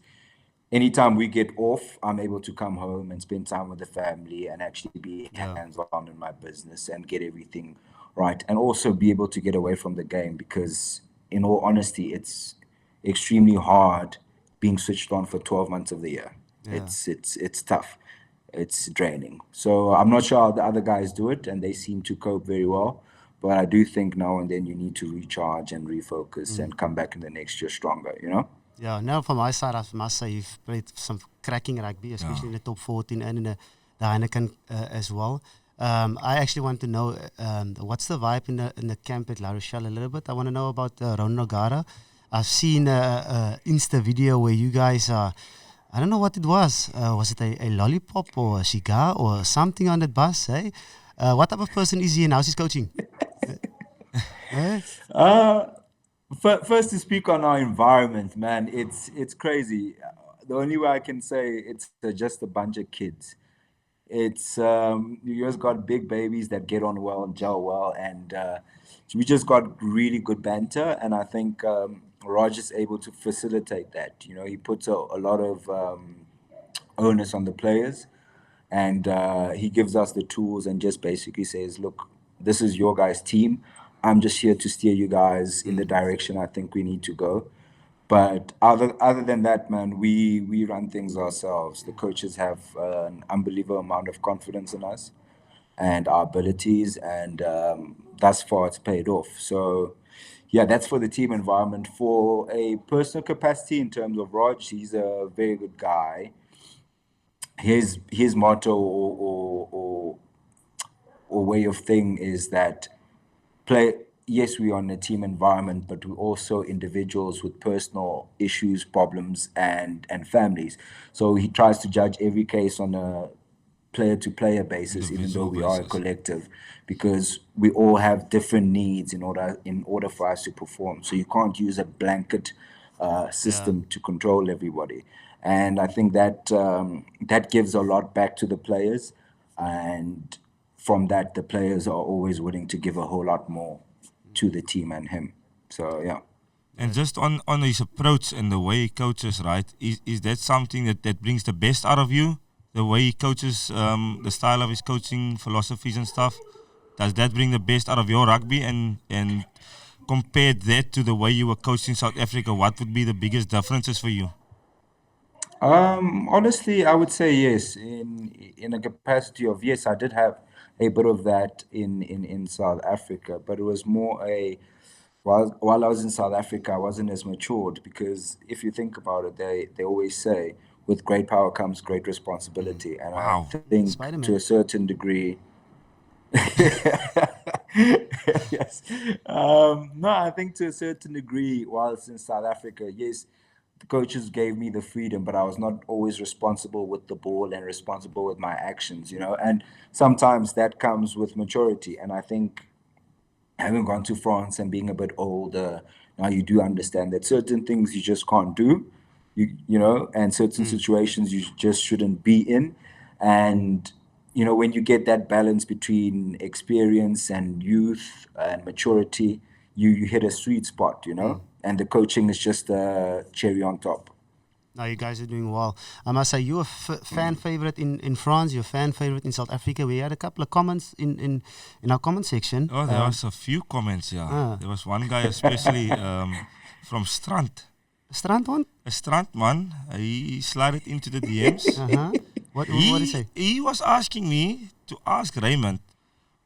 anytime we get off, I'm able to come home and spend time with the family and actually be hands-on in my business and get everything right. And also be able to get away from the game because, in all honesty, it's extremely hard being switched on for 12 months of the year. It's tough. It's draining. So I'm not sure how the other guys do it, and they seem to cope very well. But I do think now and then you need to recharge and refocus and come back in the next year stronger, Yeah, now from my side, I must say you've played some cracking rugby, especially in the top 14 and in the Heineken as well. I actually want to know what's the vibe in the camp at La Rochelle a little bit. I want to know about Ron Nogara. I've seen a Insta video where you guys are, I don't know what it was. Was it a lollipop or a cigar or something on that bus? Eh? What type of person is he and how's his coaching? First, to speak on our environment, man, it's crazy. The only way I can say it's just a bunch of kids. It's you just got big babies that get on well and gel well, and we just got really good banter. And I think Raj is able to facilitate that. He puts a lot of onus on the players, and he gives us the tools and just basically says, "Look, this is your guys' team. I'm just here to steer you guys in the direction I think we need to go." But other than that, man, we run things ourselves. The coaches have an unbelievable amount of confidence in us and our abilities, and thus far it's paid off. So, yeah, that's for the team environment. For a personal capacity, in terms of Raj, he's a very good guy. His motto or way of thing is that yes, we are in a team environment, but we're also individuals with personal issues, problems, and families. So he tries to judge every case on a player-to-player basis, even though we are a collective, because we all have different needs in order for us to perform. So you can't use a blanket system to control everybody. And I think that that gives a lot back to the players, and from that, the players are always willing to give a whole lot more to the team and him. So, yeah. And just on his approach and the way he coaches, right? Is that something that brings the best out of you? The way he coaches, the style of his coaching philosophies and stuff. Does that bring the best out of your rugby? And compare that to the way you were coached in South Africa, what would be the biggest differences for you? Honestly, I would say yes. In a capacity of, yes, I did have a bit of that in South Africa, but it was more while I was in South Africa, I wasn't as matured, because if you think about it, they always say with great power comes great responsibility. And Wow. I think Spider-Man. to a certain degree, yes. No, I think to a certain degree, whilst in South Africa, yes, the coaches gave me the freedom, but I was not always responsible with the ball and responsible with my actions, and sometimes that comes with maturity. And I think having gone to France and being a bit older, now you do understand that certain things you just can't do, and certain situations you just shouldn't be in. And, when you get that balance between experience and youth and maturity, you hit a sweet spot, and the coaching is just a cherry on top. Now you guys are doing well. I must say, you're a fan favorite in France. You're a fan favorite in South Africa. We had a couple of comments in our comment section. Oh, there was a few comments, yeah. There was one guy especially from Strand. Strandhond? A Strandman. He slid into the DMs. What did he say? He was asking me to ask Raymond,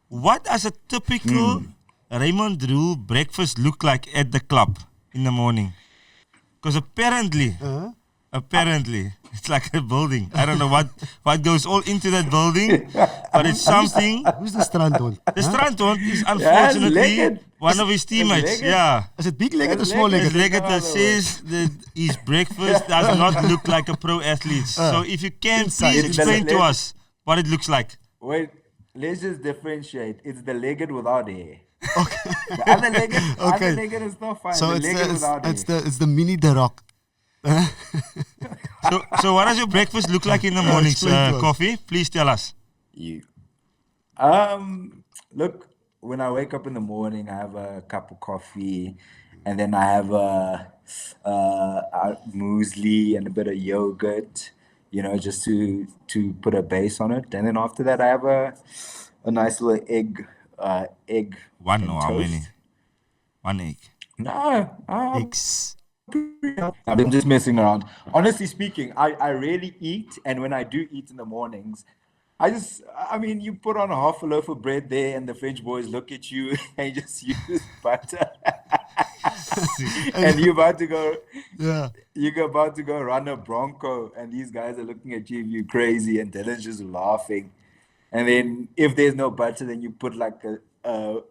what does a typical Raymond Rhule breakfast look like at the club in the morning? Because apparently, it's like a building. I don't know what goes all into that building, but it's something. Who's the Strandhond? The Strandhond is unfortunately legged. one of his teammates. Yeah. Is it big-legged or small-legged? It's legged that says that his breakfast does not look like a pro athlete. So if you can, please explain to us what it looks like. Wait, let's just differentiate. It's the legged without hair. Okay. The other legged is not fine. So the legged without hair. it's the mini The Rock. So what does your breakfast look like in the mornings, Coffee? Please tell us. Look, when I wake up in the morning, I have a cup of coffee, and then I have a muesli and a bit of yogurt, just to put a base on it. And then after that, I have a nice little egg. One or how many? One egg. No, Eggs. I'm just messing around. Honestly speaking, I rarely eat, and when I do eat in the mornings, you put on half a loaf of bread there, and the French boys look at you and you just use butter. And you're about to go, you're about to go run a Bronco, and these guys are looking at you, you crazy, and Dylan's just laughing. And then if there's no butter, then you put like a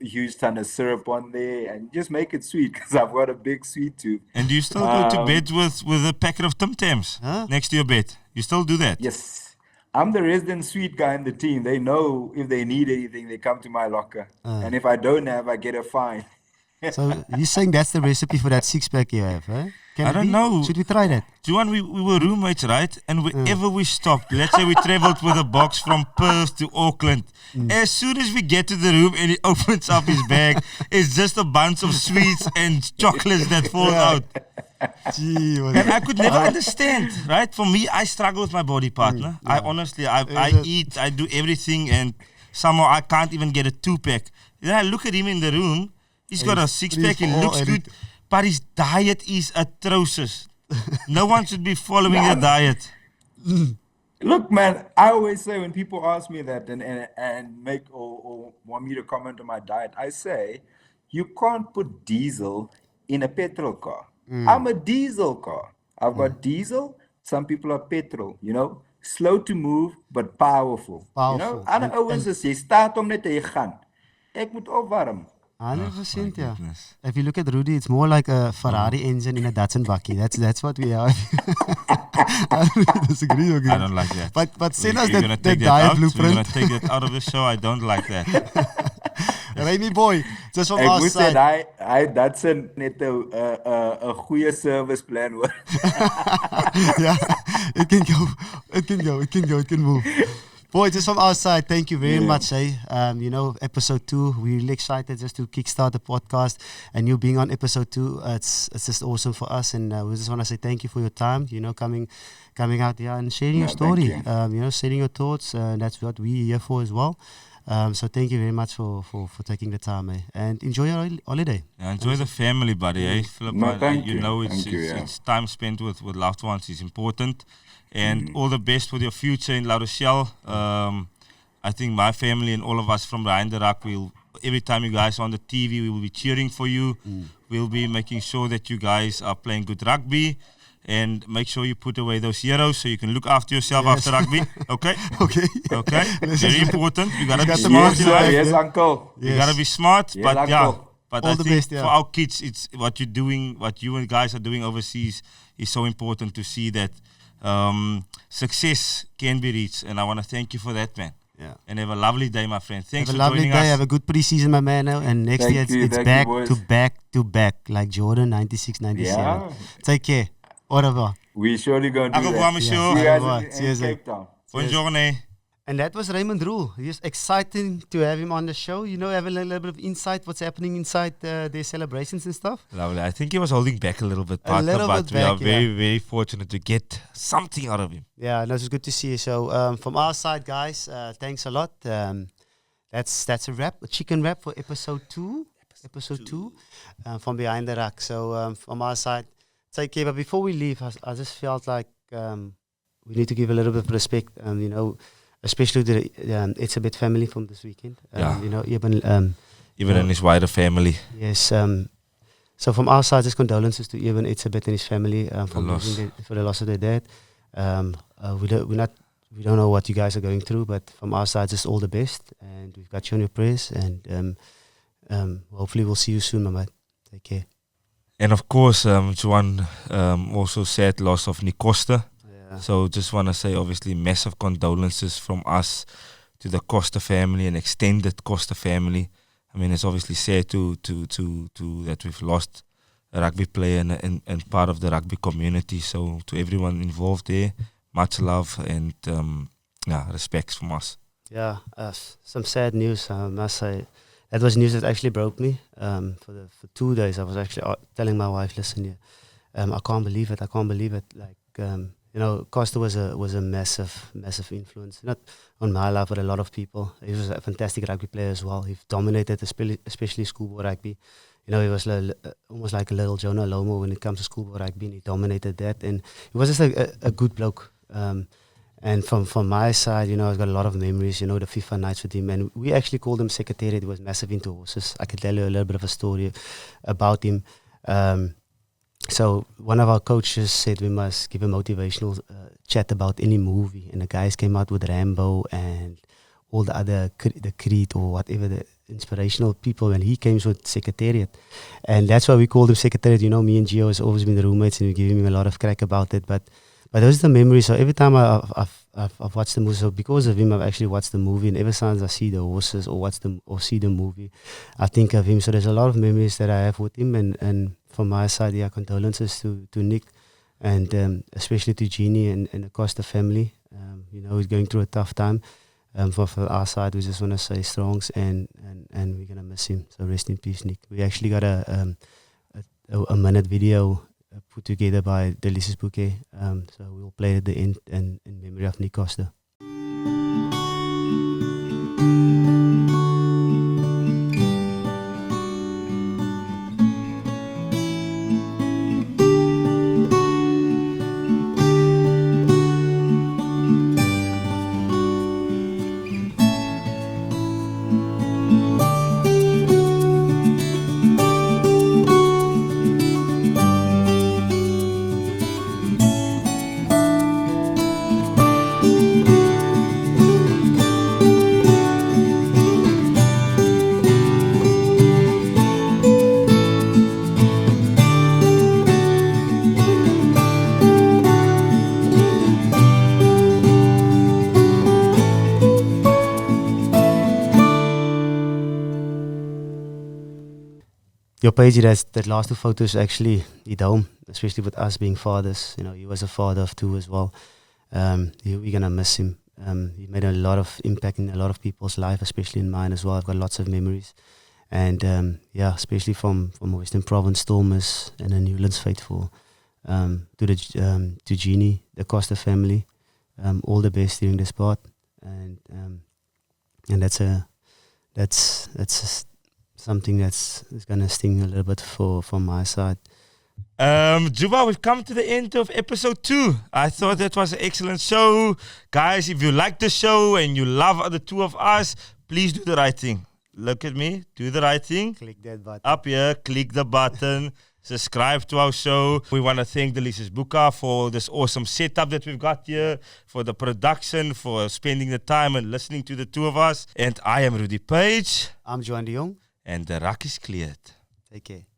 huge ton of syrup on there and just make it sweet, because I've got a big sweet tooth. And do you still go to bed with a packet of Tim Tams next to your bed? You still do that? Yes. I'm the resident sweet guy in the team. They know if they need anything, they come to my locker. And if I don't have, I get a fine. So you're saying that's the recipe for that six-pack you have, eh? I don't know. Should we try that? Juan, we were roommates, right? And wherever we stopped, let's say we traveled with a box from Perth to Auckland. As soon as we get to the room and he opens up his bag, it's just a bunch of sweets and chocolates that fall out. Gee, and I could never understand, right? For me, I struggle with my body partner. I honestly, I eat, I do everything, and somehow I can't even get a 2-pack. Then I look at him in the room. He's got a 6-pack, he looks good, but his diet is atrocious. No one should be following the diet. Look, man, I always say when people ask me that and make or want me to comment on my diet, I say, you can't put diesel in a petrol car. I'm a diesel car. I've got diesel. Some people are petrol, slow to move, but powerful. Ander ouens is, jy staat om net te gaan. Ek moet opwarm. 100%, yeah. If you look at Rudy, it's more like a Ferrari engine in a Datsun bakkie. That's what we are. I really disagree. Okay. I don't like that. But send us You're that that diet out. blueprint. We're going to take that out of the show. I don't like that. Rainy boy, just from Ek our moet sê, side. Datsun net 'n goeie service plan hoor. Yeah, it can move. Boy, just from our side, thank you very much. Episode 2, we're really excited just to kickstart the podcast, and you being on episode 2, it's just awesome for us, and we just want to say thank you for your time. Coming out here and sharing your story. Sharing your thoughts. That's what we're here for as well. So thank you very much for taking the time, and enjoy your holiday. Yeah, enjoy the family, buddy. Philip, thank you. It's time spent with loved ones is important. And all the best with your future in La Rochelle. I think my family and all of us from behind the ruck, every time you guys are on the TV, we will be cheering for you. We'll be making sure that you guys are playing good rugby. And make sure you put away those heroes so you can look after yourself after rugby. Okay? Okay. Okay? Very important. You gotta be smart. Yes, sir. Yes, uncle. You gotta be smart. Yes, But yeah. uncle. But All I the think best, yeah. for our kids, it's what you're doing, what you and guys are doing overseas is so important to see that success can be reached. And I want to thank you for that, man. Yeah. And have a lovely day, my friend. Thanks Have a for lovely joining day. us. Have a good preseason, my man. And next Thank year you, it's thank back you, boys. to back to back, like Jordan 96, 97. Yeah. Take care. Au revoir. We surely going to Au do revoir, that. monsieur. See you Au guys revoir. in Cheers, Cape Town. Buongiorno. And that was Raymond Rhule. It's exciting to have him on the show. You know, have a little bit of insight what's happening inside their celebrations and stuff. Lovely. I think he was holding back a little bit, A Parker, little but bit we are back, very, very fortunate to get something out of him. Yeah, no, it's good to see you. So from our side, guys, thanks a lot. That's a wrap, a chicken wrap for episode 2. Episode 2 from Behind the Rack. So from our side, take care. But before we leave, I just felt like we need to give a little bit of respect, you know, especially to the It's a Bit family from this weekend. Yeah. You know, Even in his wider family. yes. So from our side, just condolences to Eben It's a Bit and his family for the loss of their dad. We don't know what you guys are going through, but from our side, just all the best, and we've got you on your prayers, and hopefully we'll see you soon, my man. Take care. And of course, Juan, also sad loss of Nick Costa. Yeah. So just want to say, obviously, massive condolences from us to the Costa family and extended Costa family. I mean, it's obviously sad to that we've lost a rugby player and part of the rugby community. So to everyone involved there, much love and respects from us. Yeah, some sad news, I must say. That was news that actually broke me. For 2 days, I was actually telling my wife, "Listen, here, I can't believe it. I can't believe it." Like, you know, Costa was a massive influence, not on my life, but a lot of people. He was a fantastic rugby player as well. He dominated, especially schoolboy rugby. You know, he was almost like a little Jonah Lomo when it comes to schoolboy rugby, and he dominated that. And he was just a good bloke. And from my side, you know, I've got a lot of memories, you know, the FIFA nights with him. And we actually called him Secretariat. He was massive into horses. I can tell you a little bit of a story about him. So one of our coaches said we must give a motivational chat about any movie. And the guys came out with Rambo and all the other, the Creed or whatever, the inspirational people. And he came with Secretariat. And that's why we called him Secretariat. You know, me and Gio has always been the roommates and we give him a lot of crack about it. But those are the memories. So every time I've watched the movie, so because of him, I've actually watched the movie. And ever since I see the horses or see the movie, I think of him. So there's a lot of memories that I have with him. And from my side, yeah, condolences to Nick and especially to Jeannie and the Costa family. You know, he's going through a tough time. For our side, we just want to say strongs and we're gonna miss him. So rest in peace, Nick. We actually got a minute video put together by Delicious Bokeh. So we'll play it at the end and in memory of Nick Costa. Your page, that last 2 photos actually hit home, especially with us being fathers. You know, he was a father of 2 as well. We're gonna miss him. He made a lot of impact in a lot of people's life, especially in mine as well. I've got lots of memories, and especially from Western Province Stormers and the Newlands faithful, to Jeannie, the Costa family. All the best during this part, and that's something that's gonna sting a little bit from my side. Juba, we've come to the end of episode 2. I thought that was an excellent show. Guys, if you like the show and you love the 2 of us, please do the right thing. Look at me, do the right thing. Click that button. Up here, click the button. subscribe to our show. We want to thank Delicious Bokeh for this awesome setup that we've got here, for the production, for spending the time and listening to the two of us. And I am Rudy Paige. I'm Juan de Jongh. And the rak is cleared. Take care.